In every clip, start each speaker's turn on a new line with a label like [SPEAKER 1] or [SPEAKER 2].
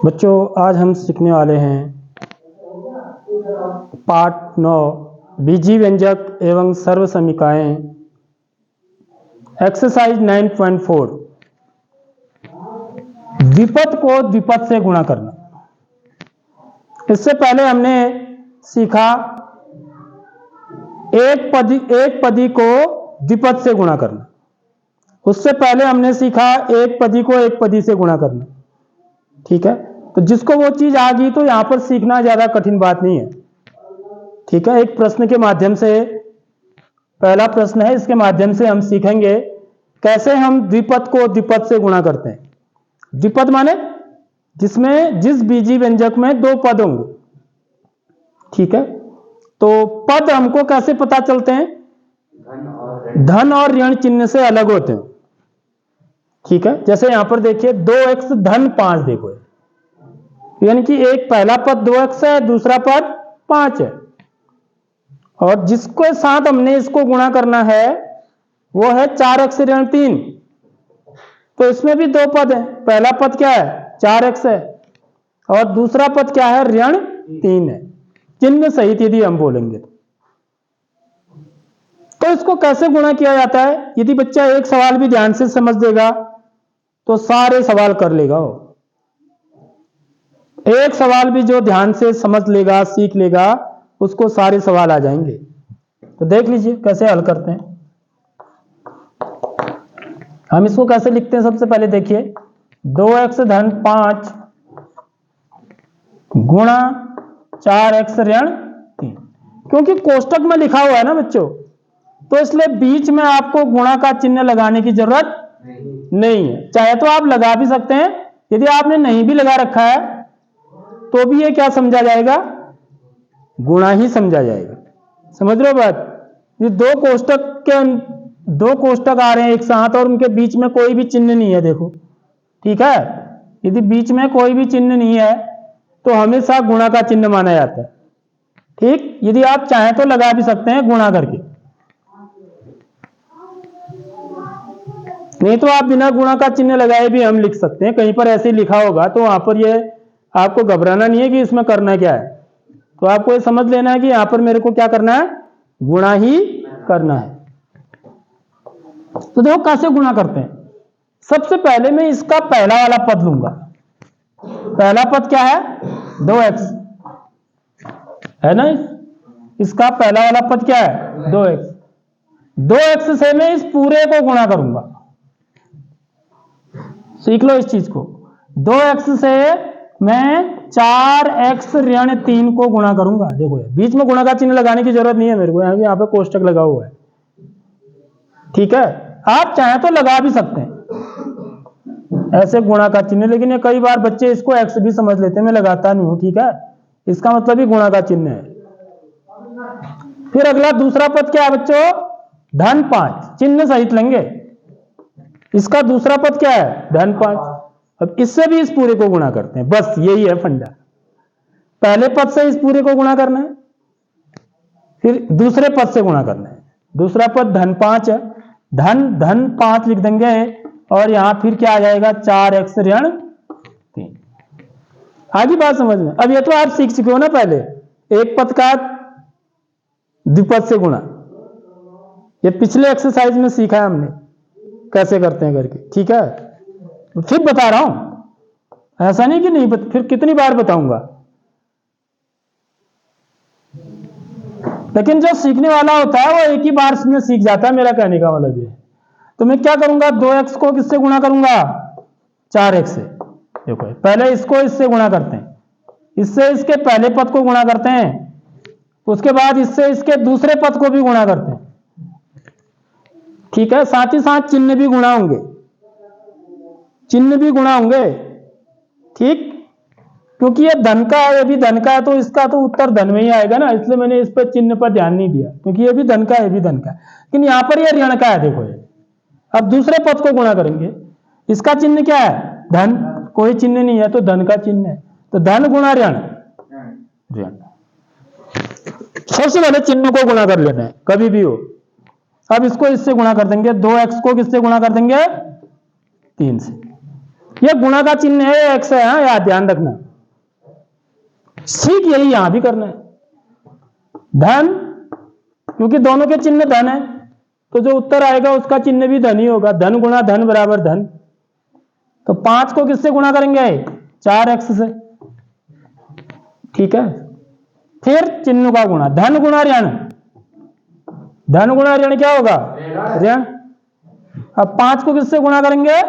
[SPEAKER 1] बच्चों आज हम सीखने वाले हैं पाठ 9 बीजी व्यंजक एवं सर्व समीकाएं एक्सरसाइज 9.4 द्विपद को द्विपद से गुणा करना। इससे पहले हमने सीखा एक पदी को द्विपद से गुणा करना। उससे पहले हमने सीखा एक पदी को एक पदी से गुणा करना। ठीक है, तो जिसको वो चीज आ गई तो यहां पर सीखना ज्यादा कठिन बात नहीं है। ठीक है, एक प्रश्न के माध्यम से, पहला प्रश्न है, इसके माध्यम से हम सीखेंगे कैसे हम द्विपद को द्विपद से गुणा करते हैं। द्विपद माने जिस बीजी व्यंजक में दो पद होंगे। ठीक है, तो पद हमको कैसे पता चलते हैं? धन और ऋण चिन्ह से अलग होते हैं। ठीक है, जैसे यहां पर देखिए 2x धन 5 देखो, यानी कि एक पहला पद 2x है, दूसरा पद 5 है, और जिसके साथ हमने इसको गुणा करना है वो है 4x ऋण 3। तो इसमें भी दो पद है, पहला पद क्या है 4x है और दूसरा पद क्या है ऋण 3 है, चिन्ह सहित यदि हम बोलेंगे। तो इसको कैसे गुणा किया जाता है? यदि बच्चा एक सवाल भी ध्यान से समझ देगा तो सारे सवाल कर लेगा। वो एक सवाल भी जो ध्यान से समझ लेगा, सीख लेगा, उसको सारे सवाल आ जाएंगे। तो देख लीजिए कैसे हल करते हैं। हम इसको कैसे लिखते हैं? सबसे पहले देखिए 2x धन 5 गुणा 4x ऋण 3। क्योंकि कोष्टक में लिखा हुआ है ना बच्चों, तो इसलिए बीच में आपको गुणा का चिन्ह लगाने की जरूरत नहीं है। चाहे तो आप लगा भी सकते हैं, यदि आपने नहीं भी लगा रखा है तो भी ये क्या समझा जाएगा? गुणा ही समझा जाएगा। समझ रहे हो बात? ये दो कोष्टक आ रहे हैं एक साथ और उनके बीच में कोई भी चिन्ह नहीं है, देखो। ठीक है, यदि बीच में कोई भी चिन्ह नहीं है तो हमेशा गुणा का चिन्ह माना जाता है। ठीक, यदि आप चाहें तो लगा भी सकते हैं गुणा करके, नहीं तो आप बिना गुणा का चिन्ह लगाए भी हम लिख सकते हैं। कहीं पर ऐसे ही लिखा होगा तो वहां पर ये आपको घबराना नहीं है कि इसमें करना क्या है। तो आपको ये समझ लेना है कि यहां पर मेरे को क्या करना है, गुणा ही करना है। तो देखो कैसे गुणा करते हैं। सबसे पहले मैं इसका पहला वाला पद लूंगा। पहला पद क्या है 2x है ना, इसका पहला वाला पद क्या है 2x। 2x से मैं इस पूरे को गुणा करूंगा। सीख लो इस चीज को। 2x से मैं 4x ऋण 3 को गुणा करूंगा। देखो बीच में गुणा का चिन्ह लगाने की जरूरत नहीं है मेरे को, यहाँ पे कोष्टक लगा हुआ है। ठीक है, आप चाहें तो लगा भी सकते हैं ऐसे गुणा का चिन्ह, लेकिन ये कई बार बच्चे इसको x भी समझ लेते हैं, मैं लगाता नहीं हूं। ठीक है, इसका मतलब ही गुणा का चिन्ह है। फिर अगला दूसरा पद क्या है बच्चों? धन 5, चिन्ह सहित लेंगे। इसका दूसरा पद क्या है धन 5। अब इससे भी इस पूरे को गुणा करते हैं, बस यही है फंडा। पहले पद से इस पूरे को गुणा करना है, फिर दूसरे पद से गुणा करना है। दूसरा पद धन 5 है, धन 5 लिख देंगे और यहां फिर क्या आ जाएगा 4x ऋण 3। आगे बात समझ में। अब ये तो आप सीख चुके हो ना, पहले एक पद का द्विपद से गुणा, ये पिछले एक्सरसाइज में सीखा है हमने कैसे करते हैं करके। ठीक है, फिर बता रहा हूं, ऐसा नहीं कि नहीं फिर कितनी बार बताऊंगा। लेकिन जो सीखने वाला होता है वो एक ही बार में सीख जाता है, मेरा कहने का मतलब ये। तो मैं क्या करूंगा, 2x को किससे गुणा करूंगा 4x से। देखो पहले इसको इससे गुणा करते हैं, इससे इसके पहले पद को गुणा करते हैं, उसके बाद इससे इसके दूसरे पद को भी गुणा करते हैं। ठीक है, साथ ही साथ चिन्ह भी गुणा होंगे, चिन्ह भी गुणा होंगे। ठीक, क्योंकि ये धन का है, ये भी धन का है, तो इसका तो उत्तर धन में ही आएगा ना, इसलिए मैंने इस पर चिन्ह पर ध्यान नहीं दिया, क्योंकि ये भी धन का है, ये भी धन का है। लेकिन यहां पर ये ऋण का है। देखो ये अब दूसरे पद को गुणा करेंगे, इसका चिन्ह क्या है धन, कोई चिन्ह नहीं है तो धन का चिन्ह है, तो धन गुणा ऋण। ऋण सबसे पहले चिन्ह को गुणा कर लेना है कभी भी हो। अब इसको इससे गुणा कर देंगे, 2x को किससे गुणा कर देंगे 3 से। ये गुणा का चिन्ह है, x है, हाँ याद ध्यान रखना। ठीक यही यहां भी करना है। धन, क्योंकि दोनों के चिन्ह धन है, तो जो उत्तर आएगा उसका चिन्ह भी धन ही होगा। धन गुणा धन बराबर धन। तो 5 को किससे गुणा करेंगे? 4x से। ठीक है, फिर चिन्ह का गुणा, धन गुणा ऋण। धन गुणा ऋण क्या होगा? ऋण। अब 5 को किससे गुणा करेंगे?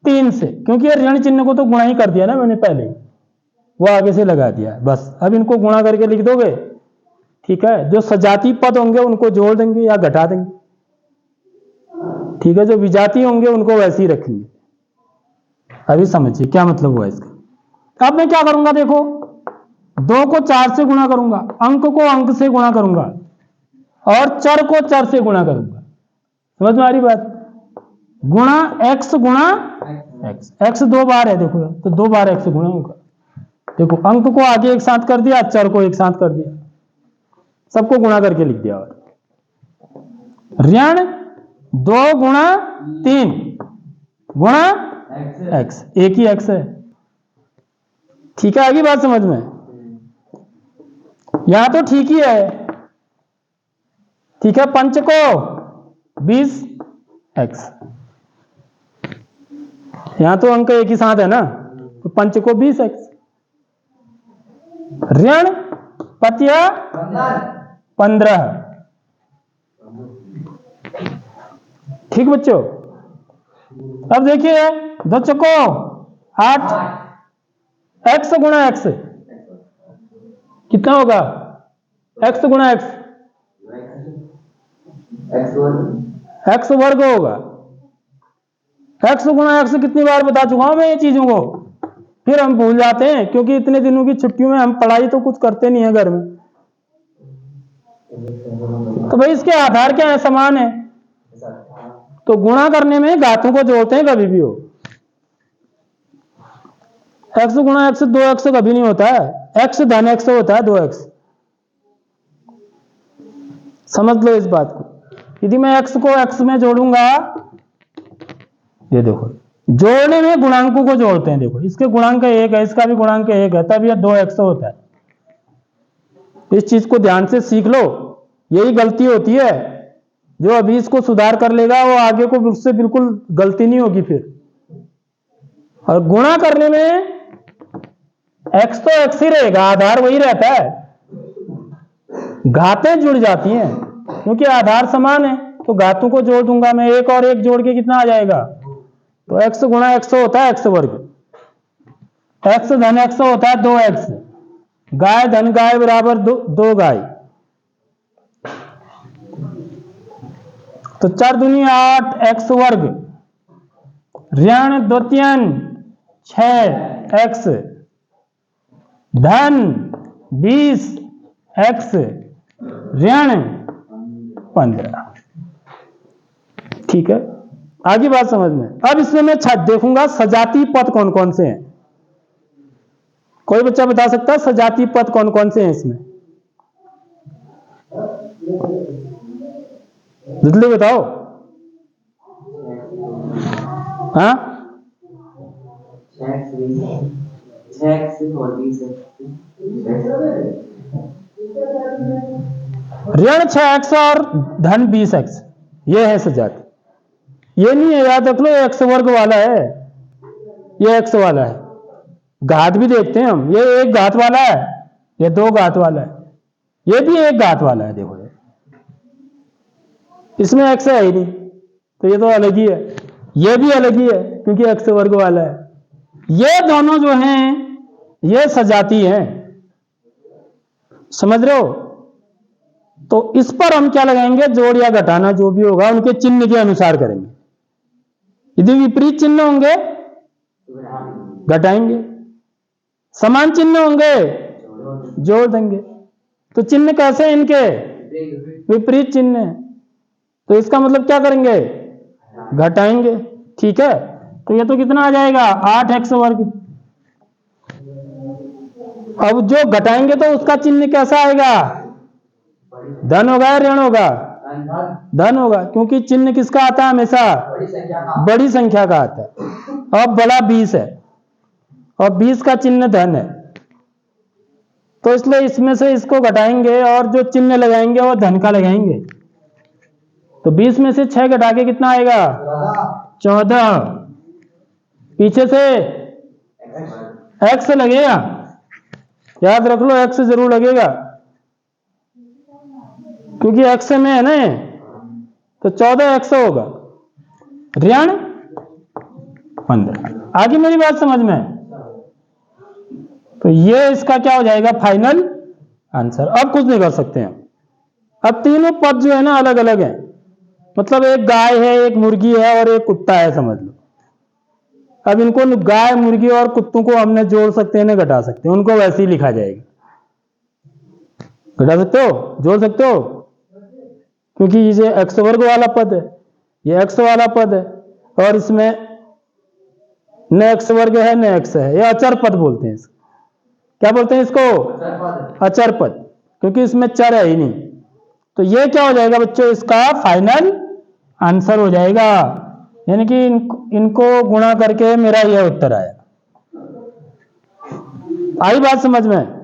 [SPEAKER 1] 3 से, क्योंकि ये ऋण चिन्ह को तो गुणा ही कर दिया ना मैंने पहले, वो आगे से लगा दिया बस। अब इनको गुणा करके लिख दोगे। ठीक है, जो सजातीय पद होंगे उनको जोड़ देंगे या घटा देंगे। ठीक है, जो विजातीय होंगे उनको वैसे ही रखेंगे। अभी समझिए क्या मतलब हुआ इसका। अब मैं क्या करूंगा, देखो 2 को 4 से गुणा करूंगा, अंक को अंक से गुणा करूंगा और चर को चर से गुणा करूंगा। समझ में आ रही बात? गुणा x गुणा x 2 बार है, देखो तो 2 बार x गुणा होगा। देखो अंक को आगे एक साथ कर दिया, चर को एक साथ कर दिया, सबको गुणा करके लिख दिया। और ऋण 2 गुणा 3 गुणा x, एक ही x है। ठीक है, आगे बात समझ में? यहां तो ठीक ही है। ठीक है, पंच को 20x, यहां तो अंक एक ही साथ है ना, तो पंच को 20x। ऋण पतिया 15। ठीक बच्चों, अब देखिए 2 चको 8, x गुणा x कितना होगा? x गुणा x, x वर्ग होगा। x गुणा x कितनी बार बता चुका हूं मैं ये चीजों को, फिर हम भूल जाते हैं, क्योंकि इतने दिनों की छुट्टियों में हम पढ़ाई तो कुछ करते नहीं है घर में। तो भाई इसके आधार क्या है? समान है। तो गुणा करने में घातों को जोड़ते हैं कभी भी हो। x गुणा x 2x कभी नहीं होता है, x धन x होता है 2x। समझ लो इस बात को। यदि मैं x को x में जोड़ूंगा, ये देखो जोड़ने में गुणांकों को जोड़ते हैं। देखो इसके गुणांक 1 है, इसका भी गुणांक 1 है, तब यह 2x होता है। इस चीज को ध्यान से सीख लो, यही गलती होती है। जो अभी इसको सुधार कर लेगा वो आगे को उससे बिल्कुल गलती नहीं होगी फिर। और गुणा करने में x तो x ही रहेगा, आधार वही रहता है, घातें जुड़ जाती हैं क्योंकि आधार समान है। तो घातों को जोड़ दूंगा मैं, 1 और 1 जोड़ के कितना आ जाएगा? तो x गुणा x होता है x वर्ग, x धन x होता है 2x, गाय धन गाय बराबर 2 गाय। तो 4 दूनी 8 x वर्ग, ऋण 2 3 6x, धन 20 x, ऋण 15। ठीक है, आगे बात समझ में। अब इसमें मैं देखूंगा सजातीय पद कौन कौन से हैं। कोई बच्चा बता सकता है सजातीय पद कौन कौन से हैं इसमें? जल्दी बताओ। हाँ, ऋण 6x और धन 20x, ये है सजाती। ये नहीं है, याद रख लो x वर्ग वाला है, ये x वाला है। घात भी देखते हैं हम, ये 1 घात वाला है, ये 2 घात वाला है, ये भी 1 घात वाला है। देखो इसमें x है ही नहीं, तो ये तो अलग ही है। ये भी अलग ही है क्योंकि x वर्ग वाला है। ये दोनों जो हैं ये सजाती हैं, समझ रहे हो? तो इस पर हम क्या लगाएंगे? जोड़ या घटाना जो भी होगा उनके चिन्ह के अनुसार करेंगे। यदि विपरीत चिन्ह होंगे घटाएंगे, समान चिन्ह होंगे जोड़ देंगे। तो चिन्ह कैसे इनके? विपरीत चिन्ह है, तो इसका मतलब क्या करेंगे? घटाएंगे। ठीक है, तो ये तो कितना आ जाएगा? 8x वर्ग। अब जो घटाएंगे तो उसका चिन्ह कैसा आएगा? धन होगा या ऋण होगा? धन होगा, क्योंकि चिन्ह किसका आता है? हमेशा बड़ी संख्या का आता है। अब बड़ा 20 है और 20 का चिन्ह धन है, तो इसलिए इसमें से इसको घटाएंगे और जो चिन्ह लगाएंगे वो धन का लगाएंगे। तो 20 में से 6 घटा के कितना आएगा? 14। पीछे से x लगेगा, याद रख लो x जरूर लगेगा क्योंकि x में है ना, तो 14x होगा ऋण 15। आगे मेरी बात समझ में? तो ये इसका क्या हो जाएगा? Final answer. अब कुछ नहीं कर सकते हैं। अब तीनों पद जो है ना अलग अलग है, मतलब एक गाय है, एक मुर्गी है और एक कुत्ता है, समझ लो। अब इनको गाय, मुर्गी और कुत्तों को हमने जोड़ सकते हैं ना घटा सकते हैं, उनको वैसे ही लिखा जाएगा। घटा सकते हो, जोड़ सकते हो, क्योंकि ये x वर्ग वाला पद है, ये x वाला पद है और इसमें न x वर्ग है न x है, ये अचर पद बोलते हैं इसको। क्या बोलते हैं इसको? अचर पद, क्योंकि इसमें चर है ही नहीं। तो ये क्या हो जाएगा बच्चों? इसका फाइनल आंसर हो जाएगा, यानी कि इनको गुणा करके मेरा यह उत्तर आया। आई बात समझ में?